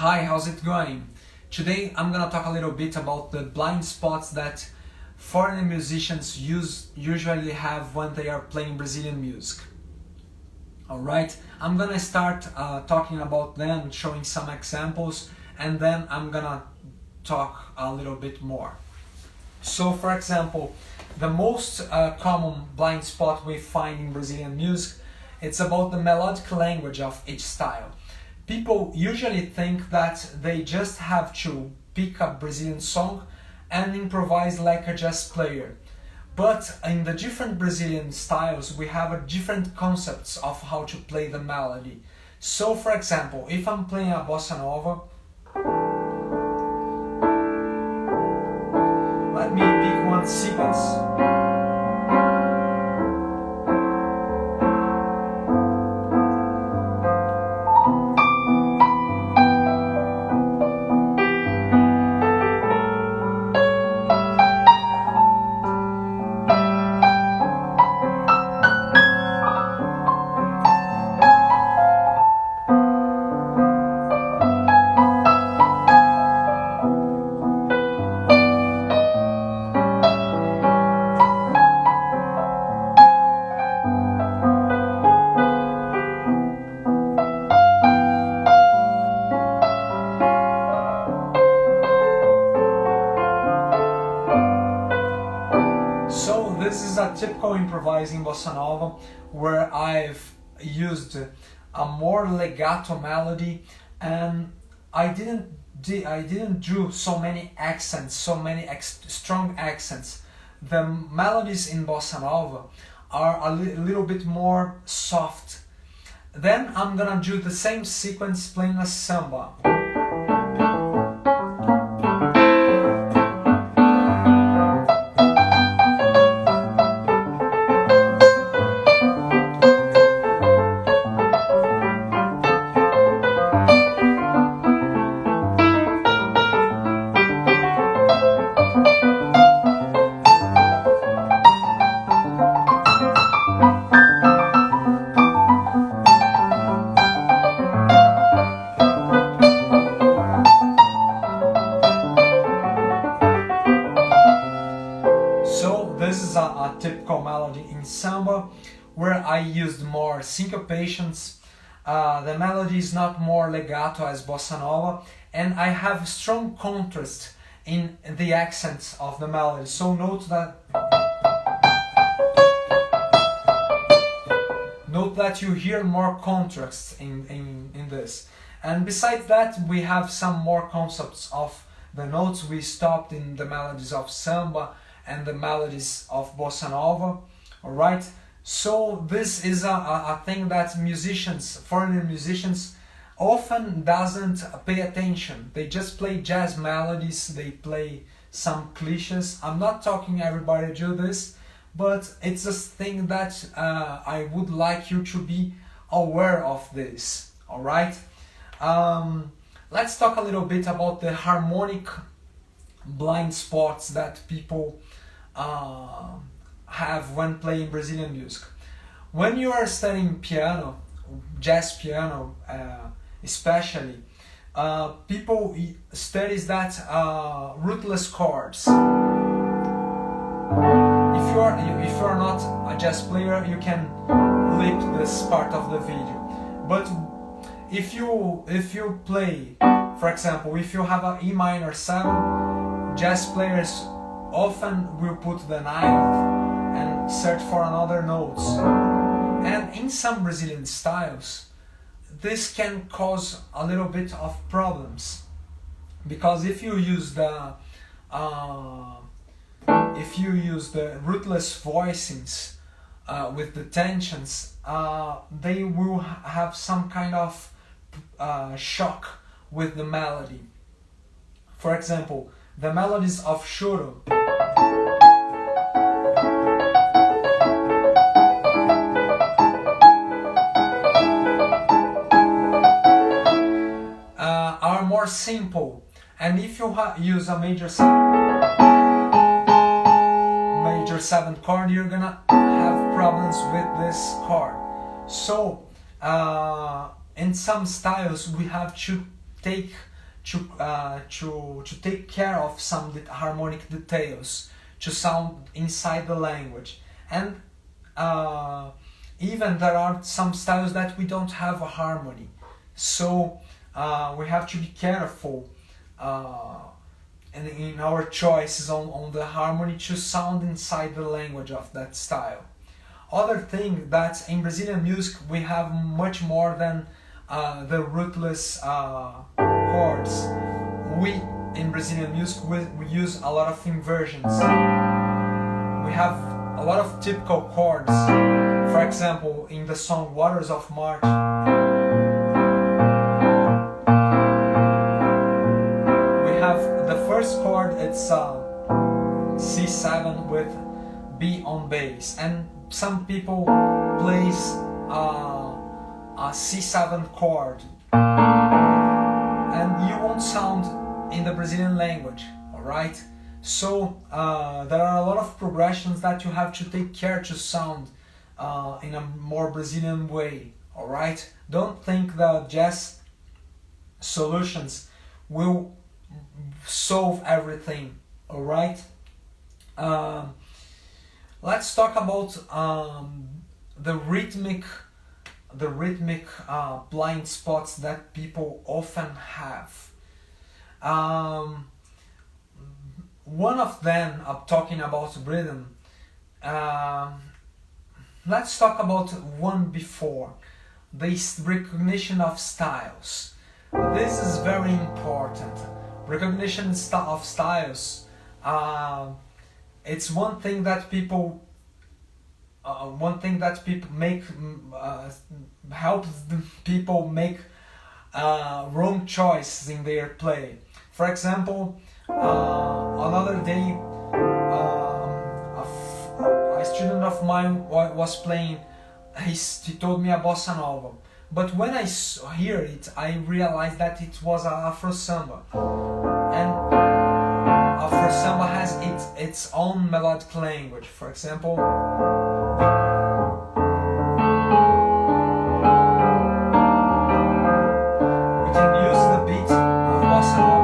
Hi, how's it going? Today I'm gonna talk a little bit about the blind spots that foreign musicians usually have when they are playing Brazilian music. Alright, I'm gonna start talking about them, showing some examples, and then I'm gonna talk a little bit more. So, for example, the most common blind spot we find in Brazilian music, it's about the melodic language of each style. People usually think that they just have to pick a Brazilian song and improvise like a jazz player. But in the different Brazilian styles, we have different concepts of how to play the melody. So, for example, if I'm playing a Bossa Nova, let me pick one sequence. So this is a typical improvising bossa nova where I've used a more legato melody, and I didn't do so many accents, so many strong accents. The melodies in bossa nova are a little bit more soft. Then I'm gonna do the same sequence playing a samba. So this is a typical melody in samba where I used more syncopations. The melody is not more legato as bossa nova, and I have strong contrast in the accents of the melody. So note that you hear more contrast in this. And besides that, we have some more concepts of the notes we stopped in the melodies of samba and the melodies of bossa nova. Alright, so this is a thing that musicians, foreign musicians, often doesn't pay attention. They just play jazz melodies, they play some cliches. I'm not talking everybody do this, but it's a thing that I would like you to be aware of this. Alright, let's talk a little bit about the harmonic blind spots that people have when playing Brazilian music. When you are studying piano, jazz piano especially, people studies that rootless chords. If you are not a jazz player, you can leap this part of the video. But if you play, for example, if you have an E minor 7, jazz players often will put the ninth and search for another notes. And in some Brazilian styles, this can cause a little bit of problems, because if you use the rootless voicings with the tensions, they will have some kind of shock with the melody. For example, the melodies of choro are more simple, and if you use a major 7 chord, you're gonna have problems with this chord. So in some styles we have to take to take care of some harmonic details to sound inside the language. And even there are some styles that we don't have a harmony, so we have to be careful in our choices on the harmony to sound inside the language of that style. Other thing that in Brazilian music we have much more than the rootless chords. We in Brazilian music we use a lot of inversions. We have a lot of typical chords. For example, in the song Waters of March, we have the first chord, it's C7 with B on bass, and some people plays a C7 chord, and you won't sound in the Brazilian language, alright? So there are a lot of progressions that you have to take care to sound in a more Brazilian way, alright? Don't think that jazz solutions will solve everything, alright? Let's talk about the rhythmic blind spots that people often have. One of them, talking about rhythm, let's talk about one before, the recognition of styles. This is very important. Recognition of styles. It's one thing that people make helps people make wrong choices in their play. For example, another day, a student of mine was playing. He told me a bossa nova, but when I hear it, I realized that it was a Afro Samba, and Afro Samba has its own melodic language. For example, we can use the beat of bossa nova.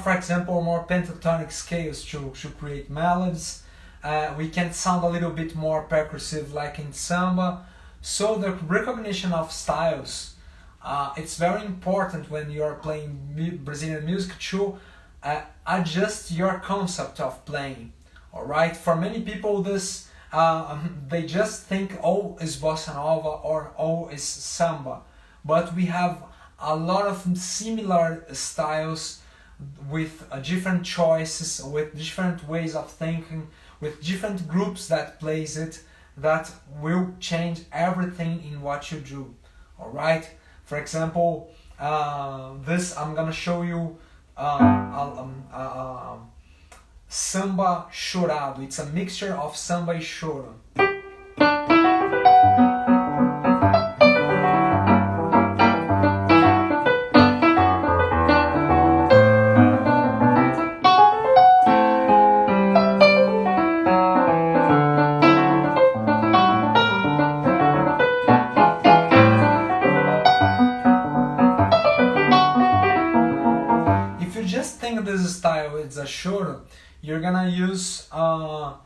For example, more pentatonic scales to create melodies. We can sound a little bit more percussive like in samba. So the recognition of styles, it's very important when you are playing Brazilian music to adjust your concept of playing. Alright, for many people this they just think oh is bossa nova or oh is samba, but we have a lot of similar styles with different choices, with different ways of thinking, with different groups that plays it, that will change everything in what you do. Alright? For example, this I'm gonna show you Samba chorado. It's a mixture of samba and choro. This style is a choro, you're gonna use a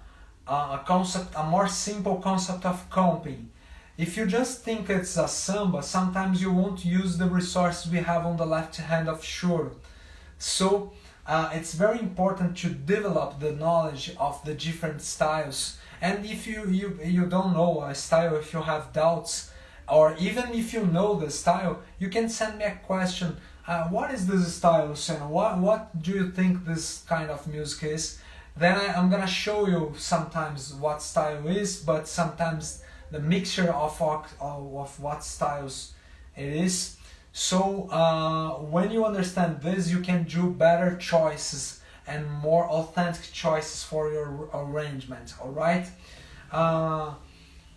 more simple concept of comping. If you just think it's a samba, sometimes you won't use the resources we have on the left hand of choro. So it's very important to develop the knowledge of the different styles. And if you don't know a style, if you have doubts, or even if you know the style, you can send me a question. What is this style, Luciano? What do you think this kind of music is? Then I'm gonna show you sometimes what style is, but sometimes the mixture of what styles it is. So when you understand this, you can do better choices and more authentic choices for your arrangement. All right.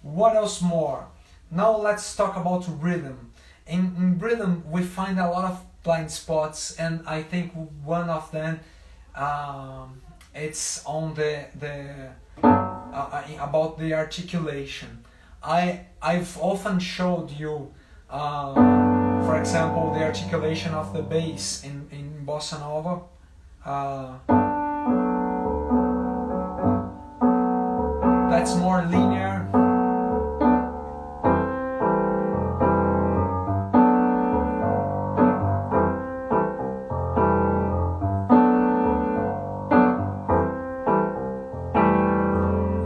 What else more? Now let's talk about rhythm. In rhythm we find a lot of blind spots, and I think one of them it's on the about the articulation. I've often showed you, for example, the articulation of the bass in Bossa Nova. That's more linear.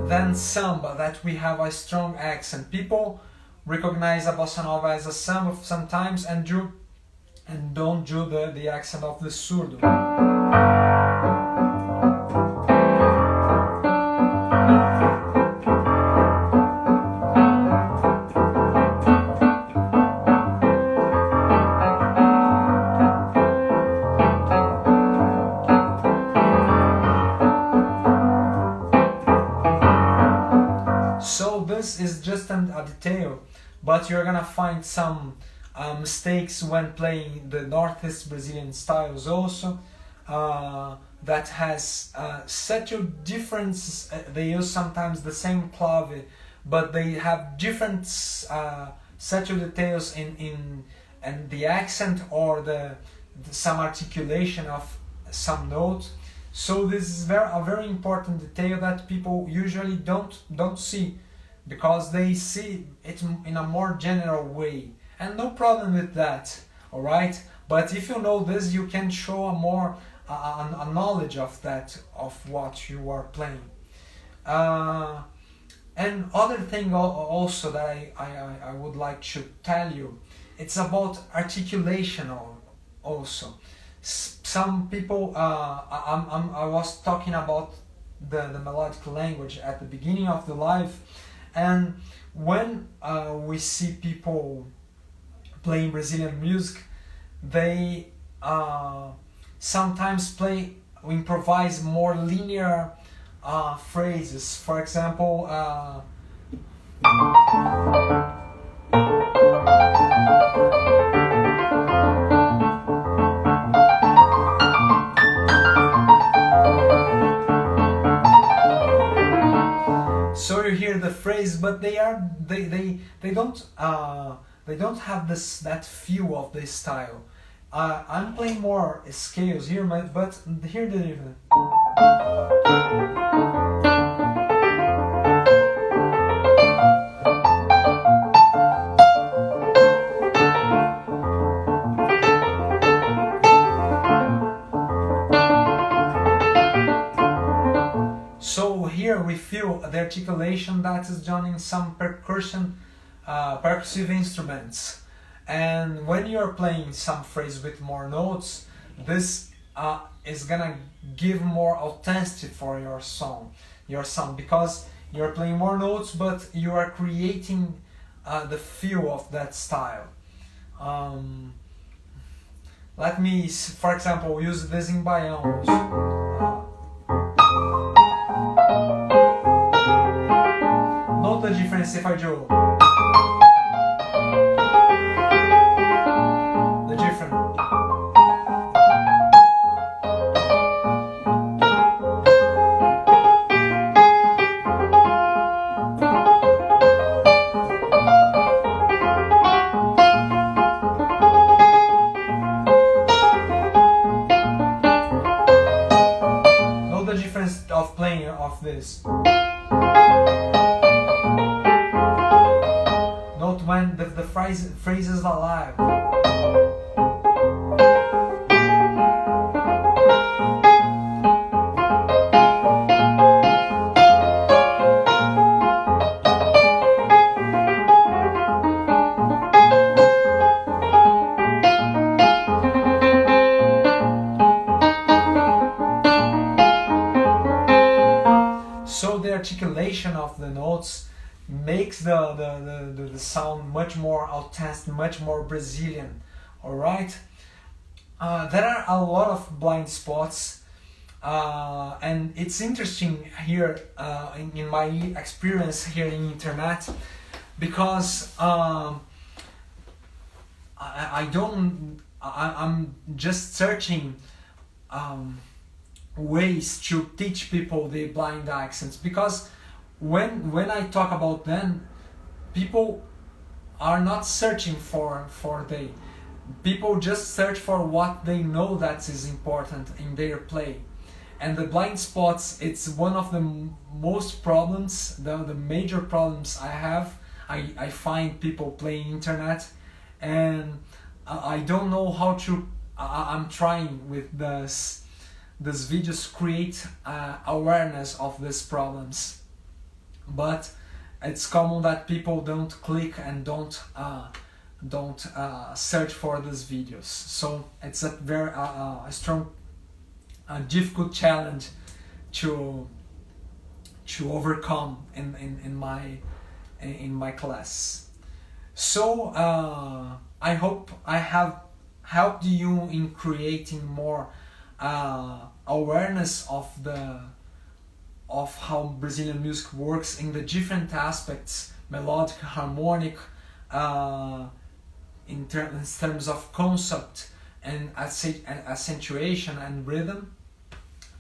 Then samba, that we have a strong accent. People recognize a bossa nova as a samba sometimes and don't do the accent of the surdo. So this is just a detail, but you're gonna find some mistakes when playing the Northeast Brazilian styles also, that has subtle differences. They use sometimes the same clave, but they have different subtle details in the accent or some articulation of some notes. So this is a very important detail that people usually don't see, because they see it in a more general way, and no problem with that, all right? But if you know this, you can show a more a knowledge of that, of what you are playing. And other thing also that I would like to tell you, it's about articulation also. Some people, I was talking about the melodic language at the beginning of the live, and when we see people playing Brazilian music, they sometimes improvise more linear phrases. For example, so you hear the phrase, but they don't have that feel of this style. I'm playing more scales here, but here the difference. So here we feel the articulation that is joining some percussive instruments. And when you're playing some phrase with more notes, this is gonna give more authenticity for your song, because you're playing more notes, but you are creating the feel of that style. Let me, for example, use this in Baião. Note the difference if I do. The difference. Note the difference of playing of this. Note when the phrase is alive. So the articulation of the notes makes the sound much more authentic, much more Brazilian. All right. There are a lot of blind spots, and it's interesting here in my experience here in internet. because I'm just searching ways to teach people the blind accents, because when I talk about them, people are not searching for the people just search for what they know that is important in their play. And the blind spots, it's one of the most problems, the major problems I have. I find people playing internet, and I don't know how to. I'm trying with this videos create awareness of these problems, but it's common that people don't click and don't search for these videos. So it's a very strong, difficult challenge to overcome in my class. So I hope I have helped you in creating more awareness of how Brazilian music works in the different aspects: melodic, harmonic, in terms of concept and accentuation and rhythm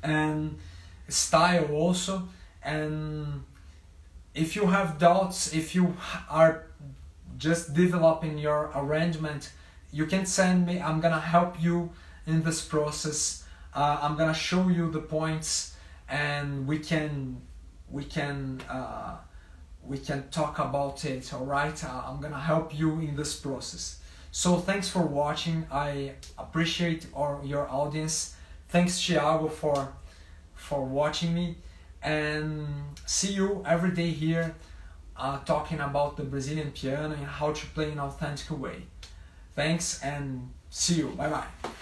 and style also. And if you have doubts, if you are just developing your arrangement, you can send me. I'm gonna help you in this process. I'm gonna show you the points, and we can talk about it. All right, I'm gonna help you in this process. So thanks for watching. I appreciate your audience. Thanks, Thiago, for watching me, and see you every day here talking about the Brazilian piano and how to play in an authentic way. Thanks, and see you. Bye bye.